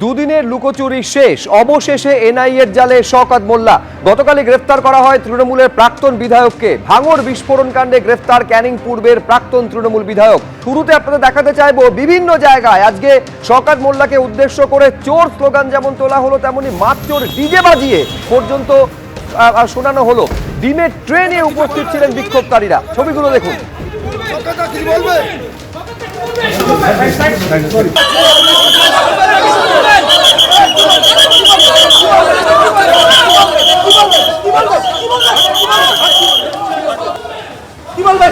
দুদিনের লুকোচুরি শেষ, অবশেষে এনআইএর জালে শওকত মোল্লা। গতকালই গ্রেফতার করা হয় তৃণমূলের প্রাক্তন বিধায়ককে। ভাঙড় বিস্ফোরণ কাণ্ডে গ্রেফতার ক্যানিং পূর্বের প্রাক্তন তৃণমূল বিধায়ক। শুরুতে আপনাদের দেখাতে চাইবো বিভিন্ন জায়গায় আজকে শওকত মোল্লাকে উদ্দেশ্য করে চোর স্লোগান যেমন তোলা হলো, তেমনি মাতচোর ডিজে বাজিয়ে পর্যন্ত শোনানো হলো। ডিমের ট্রেনে উপস্থিত ছিলেন বিক্ষোভকারীরা। ছবিগুলো দেখুন। কি বলবেন?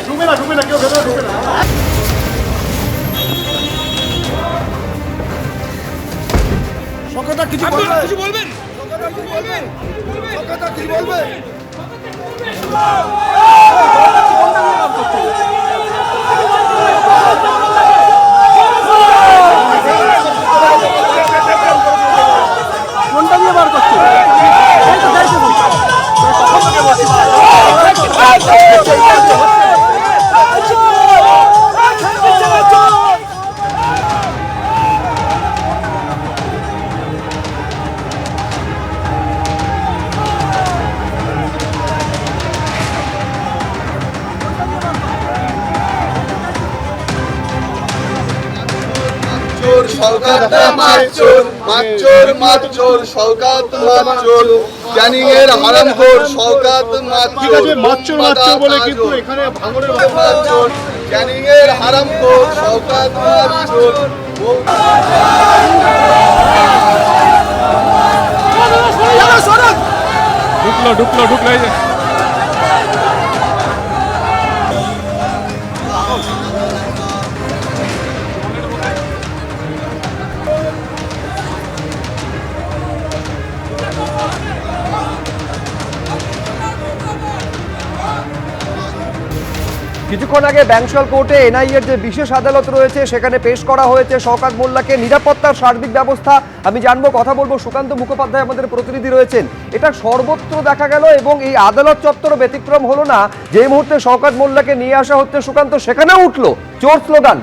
ঢুকবে না কেউ ভেতরে ঢুকবে না। কিছু বলবেন? কোনটা দিয়ে বার করছে? ক্যানিংয়ের হারামখোর শওকত মাতচোর বলে কিন্তু এখানে ভাঙড়ের ক্যানিংয়ের হারামখোর শওকত মাতচোর ঢুকলো এই যে কিছুক্ষণ আগে ব্যাংশাল কোর্টে এনআইএর যে বিশেষ আদালত রয়েছে সেখানে পেশ করা হয়েছে শওকত মোল্লাকে। নিরাপত্তার সার্বিক ব্যবস্থা আমি জানবো, কথা বলবো। সুকান্ত মুখোপাধ্যায় আমাদের প্রতিনিধি রয়েছেন। এটা সর্বত্র দেখা গেল এবং এই আদালত চত্বর ব্যতিক্রম হলো না। যে মুহূর্তে শওকত মোল্লাকে নিয়ে আসা হচ্ছে সুকান্ত, সেখানেও উঠলো চোর স্লোগান।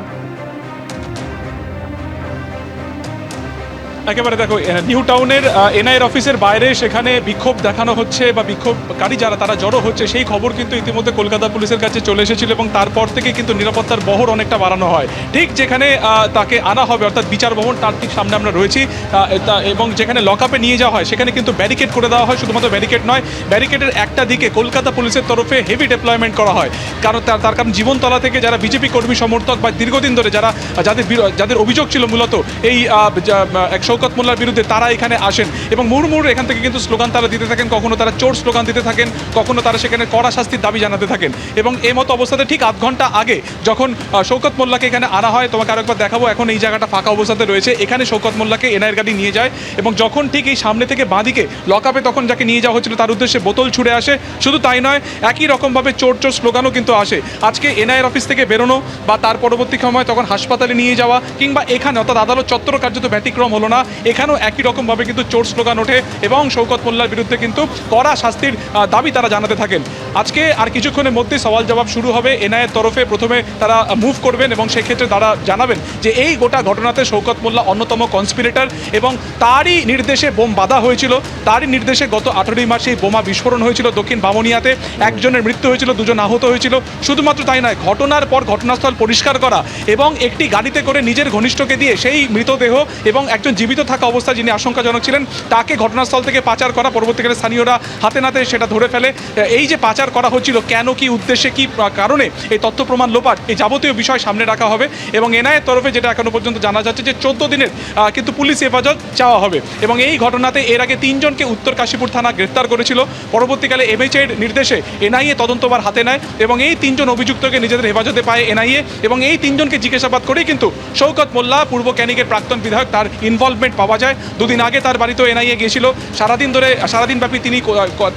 একেবারে দেখো, নিউ টাউনের এনআইএর অফিসের বাইরে সেখানে বিক্ষোভ দেখানো হচ্ছে বা বিক্ষোভকারী যারা তারা জড়ো হচ্ছে, সেই খবর কিন্তু ইতিমধ্যে কলকাতা পুলিশের কাছে চলে এসেছিল এবং তারপর থেকে কিন্তু নিরাপত্তার বহর অনেকটা বাড়ানো হয়। ঠিক যেখানে তাকে আনা হবে, অর্থাৎ বিচার ভবন, তার ঠিক সামনে আমরা রয়েছি এবং যেখানে লকআপে নিয়ে যাওয়া হয় সেখানে কিন্তু ব্যারিকেড করে দেওয়া হয়। শুধুমাত্র ব্যারিকেড নয়, ব্যারিকেডের একটা দিকে কলকাতা পুলিশের তরফে হেভি ডিপ্লয়মেন্ট করা হয়। কারণ তার কারণ জীবনতলা থেকে যারা বিজেপি কর্মী সমর্থক বা দীর্ঘদিন ধরে যাদের অভিযোগ ছিল মূলত এই শওকত মোল্লার বিরুদ্ধে, তারা এখানে আসেন এবং মুড়মুড় এখান থেকে কিন্তু স্লোগান তারা দিতে থাকেন। কখনো তারা চোর স্লোগান দিতে থাকেন, কখনো তারা সেখানে কড়া শাস্তির দাবি জানাতে থাকেন। এবং এই মতো অবস্থাতে ঠিক আধ ঘন্টা আগে যখন শওকত মোল্লাকে এখানে আনা হয়, তোমাকে আরেকবার দেখাবো, এখন এই জায়গাটা ফাঁকা অবস্থাতে রয়েছে। এখানে শওকত মোল্লাকে এনআইএর গাড়ি নিয়ে যায় এবং যখন ঠিক এই সামনে থেকে বাঁদিকে লকআপে তখন যাকে নিয়ে যাওয়া হচ্ছিল তার উদ্দেশ্যে বোতল ছুড়ে আসে। শুধু তাই নয়, একই রকমভাবে চোর স্লোগানও কিন্তু আসে। আজকে এনআইএর অফিস থেকে বেরোনো বা তার পরবর্তী সময় তখন হাসপাতালে নিয়ে যাওয়া কিংবা এখানে অর্থাৎ আদালত চত্বর কার্যত ব্যতিক্রম হলো না। এখানেও একই রকমভাবে কিন্তু চোর স্লোগান ওঠে এবং শওকত মোল্লার বিরুদ্ধে কিন্তু কড়া শাস্তির দাবি তারা জানাতে থাকেন। আজকে আর কিছুক্ষণের মধ্যে সওয়াল জবাব শুরু হবে। এনআইএর তরফে প্রথমে তারা মুভ করবেন এবং সেক্ষেত্রে তারা জানাবেন যে এই গোটা ঘটনাতে শওকত মোল্লা অন্যতম কনস্পিরেটর এবং তারই নির্দেশে বোম বাঁধা হয়েছিল। তারই নির্দেশে গত 18ই মার্চ এই বোমা বিস্ফোরণ হয়েছিল দক্ষিণ বামুনিয়াতে। একজনের মৃত্যু হয়েছিল, দুজন আহত হয়েছিল। শুধুমাত্র তাই নয়, ঘটনার পর ঘটনাস্থল পরিষ্কার করা এবং একটি গাড়িতে করে নিজের ঘনিষ্ঠকে দিয়ে সেই মৃতদেহ এবং একজন জীবিত থাকা অবস্থা যিনি আশঙ্কাজনক ছিলেন তাকে ঘটনাস্থল থেকে পাচার করা। পরবর্তীকালে স্থানীয়রা হাতে নাতে সেটা ধরে ফেলে। এই যে পাচার করা হচ্ছিল, কেন, কি উদ্দেশ্যে, কি কারণে এই তথ্য প্রমাণ লোপাট, এই যাবতীয় বিষয় সামনে রাখা হবে এবং এনআইএর তরফে যেটা এখনো পর্যন্ত জানা যাচ্ছে যে 14 দিনের কিন্তু পুলিশ হেফাজত চাওয়া হবে। এবং এই ঘটনাতে এর আগে 3 জনকে উত্তর কাশীপুর থানা গ্রেফতার করেছিল। পরবর্তীকালে এমএইচএর নির্দেশে এনআইএ তদন্তভার হাতে নেয় এবং এই 3 জন অভিযুক্তকে নিজেদের হেফাজতে পায় এনআইএ এবং এই 3 জনকে জিজ্ঞাসাবাদ করেই কিন্তু শওকত মোল্লা, পূর্ব ক্যানিংয়ের প্রাক্তন বিধায়ক, তার ইনভলভমেন্ট মুভমেন্ট পাওয়া যায়। দুদিন আগে তার বাড়িতেও এনআইএ গিয়েছিল, সারাদিনব্যাপী তিনি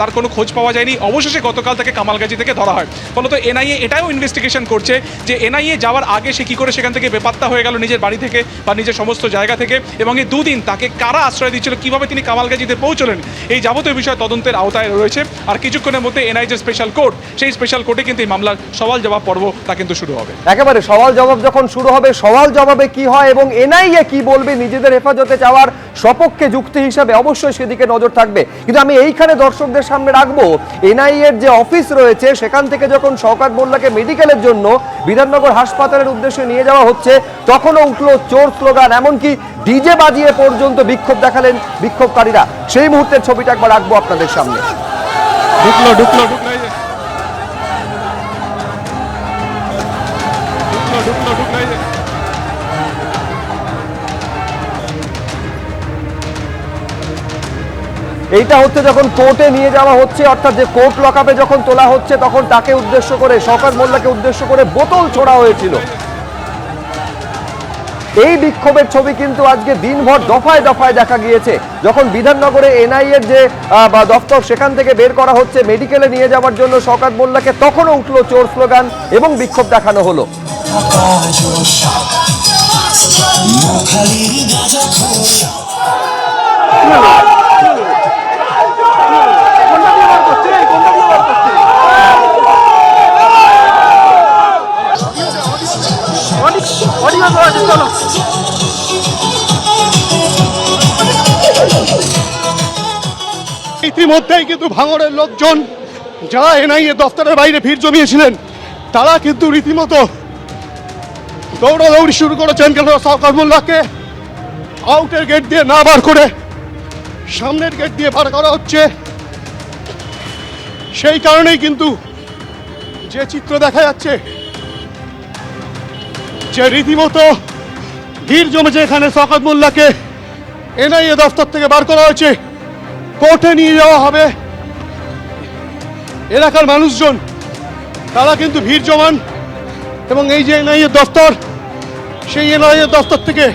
তার কোনো খোঁজ পাওয়া যায়নি। অবশেষে গতকাল তাকে কামালগাজী থেকে ধরা হয়। ফলত এনআইএ এটাও ইনভেস্টিগেশন করছে যে এনআইএ যাওয়ার আগে সে কী করে সেখান থেকে বেপাত্তা হয়ে গেল নিজের বাড়ি থেকে বা নিজের সমস্ত জায়গা থেকে, এবং এই দুদিন তাকে কারা আশ্রয় দিচ্ছিল, কীভাবে তিনি কামালগাজীতে পৌঁছলেন, এই যাবতীয় বিষয় তদন্তের আওতায় রয়েছে। আর কিছুক্ষণের মধ্যে এনআইএ যে স্পেশাল কোর্ট, সেই স্পেশাল কোর্টে কিন্তু এই মামলার সওয়াল জবাব পর্ব তা কিন্তু শুরু হবে। একেবারে সওয়াল জবাব যখন শুরু হবে, সওয়াল জবাবে কি হয় এবং এনআইএ কি বলবে নিজেদের হেফাজতে যাওয়ার সপক্ষে যুক্তি হিসাবে, অবশ্যই সেদিকে নজর থাকবে। কিন্তু আমি এইখানে দর্শকদের সামনে রাখবো, এনআইএর যে অফিস রয়েছে সেখান থেকে যখন শওকত মোল্লাকে মেডিকেলের জন্য বিধাননগর হাসপাতালের উদ্দেশ্যে নিয়ে যাওয়া হচ্ছে, তখনও উঠলো চোর স্লোগান, এমনকি ডিজে বাজিয়ে পর্যন্ত বিক্ষোভ দেখালেন বিক্ষোভকারীরা। সেই মুহূর্তের ছবিটা একবার রাখবো আপনাদের সামনে। ঢুকলো এই যে। ঢুকলো এই যে। এইটা হচ্ছে যখন কোর্টে নিয়ে যাওয়া হচ্ছে, অর্থাৎ যে কোর্ট লকআপে যখন তোলা হচ্ছে, তখন তাকে উদ্দেশ্য করে, শওকত মোল্লাকে উদ্দেশ্য করে বোতল ছোড়া হয়েছিল। এই বিক্ষোভের ছবি কিন্তু আজকে দিনভর দফায় দফায় দেখা গিয়েছে। যখন বিধাননগরে এনআইএর যে দফতর সেখান থেকে বের করা হচ্ছে মেডিকেলে নিয়ে যাওয়ার জন্য শওকত মোল্লাকে, তখনও উঠলো চোর স্লোগান এবং বিক্ষোভ দেখানো হলো। ইতিমধ্যেই কিন্তু ভাঙড়ের লোকজন যারা এনআইএ দফতরের বাইরে ভিড় জমিয়েছিলেন, তারা কিন্তু রীতিমতো দৌড়াদৌড়ি শুরু করেছেন। কেন শওকত মোল্লাকে আউটের গেট দিয়ে না বার করে সামনের গেট দিয়ে বার করা হচ্ছে। সেই কারণেই কিন্তু যে চিত্র দেখা যাচ্ছে, যে রীতিমতো ভিড় জমেছে এখানে, শওকত মোল্লাকে এনআইএ দফতর থেকে বার করা হয়েছে, কোর্টে নিয়ে যাওয়া হবে। এলাকার মানুষজন তারা কিন্তু ভিড় জমান, এবং এই যে এনআইএ দফতর, সেই এনআইএ দফতর থেকে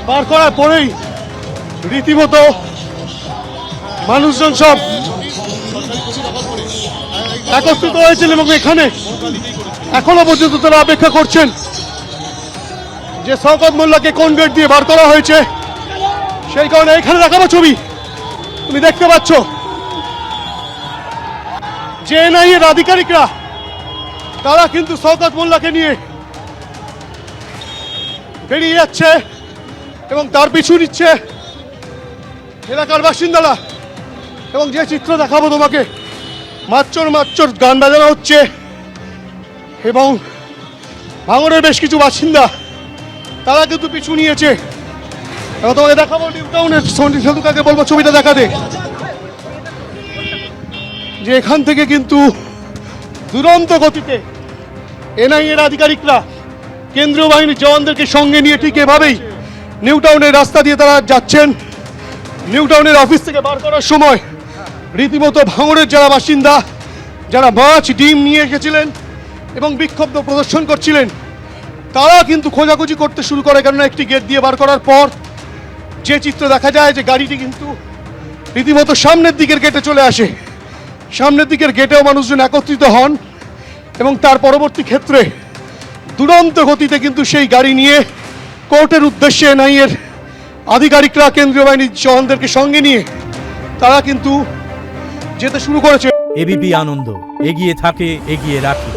বার করার পরেই রীতিমতো মানুষজন সব একত্রিত হয়েছিল, এবং এখানে এখনো পর্যন্ত তারা অপেক্ষা করছেন যে শওকত মোল্লাকে কোন গেট দিয়ে বার করা হয়েছে। সেই কারণে এখানে দেখাবো ছবি, তুমি দেখতে পাচ্ছ যে এনআইএর আধিকারিকরা তারা কিন্তু শওকত মোল্লাকে নিয়ে বেরিয়ে যাচ্ছে, এবং তার পিছু নিচ্ছে এলাকার বাসিন্দারা। এবং যে চিত্র দেখাবো তোমাকে, মাচ্চর মাচ্চর গান বাজানো হচ্ছে, এবং ভাঙড়ের বেশ কিছু বাসিন্দা তারা কিন্তু পিছু নিয়েছে। এবং তোমাকে দেখাবো নিউ টাউনের সেতুকাকে বলবো ছবিটা দেখাতে, যে এখান থেকে কিন্তু দুরন্ত গতিতে এনআইএর আধিকারিকরা কেন্দ্রীয় বাহিনীর জওয়ানদেরকে সঙ্গে নিয়ে ঠিক এভাবেই নিউ টাউনের রাস্তা দিয়ে তারা যাচ্ছেন। নিউ টাউনের অফিস থেকে বার করার সময় রীতিমতো ভাঙড়ের যারা বাসিন্দা, যারা মাছ ডিম নিয়ে এসেছিলেন এবং বিক্ষুব্ধ প্রদর্শন করছিলেন, তারা কিন্তু খোঁজাখুঁজি করতে শুরু করে। কেননা একটি গেট দিয়ে বার করার পর যে চিত্র দেখা যায়, যে গাড়িটি কিন্তু রীতিমতো সামনের দিকের গেটে চলে আসে। সামনের দিকের গেটেও মানুষজন একত্রিত হন, এবং তার পরবর্তী ক্ষেত্রে দুরন্ত গতিতে কিন্তু সেই গাড়ি নিয়ে কোর্টের উদ্দেশ্যে এনআইএর আধিকারিকরা কেন্দ্রীয় বাহিনীর জওয়ানদেরকে সঙ্গে নিয়ে তারা কিন্তু যেতে শুরু করেছে। এবিপি আনন্দ, এগিয়ে থাকে, এগিয়ে রাখে।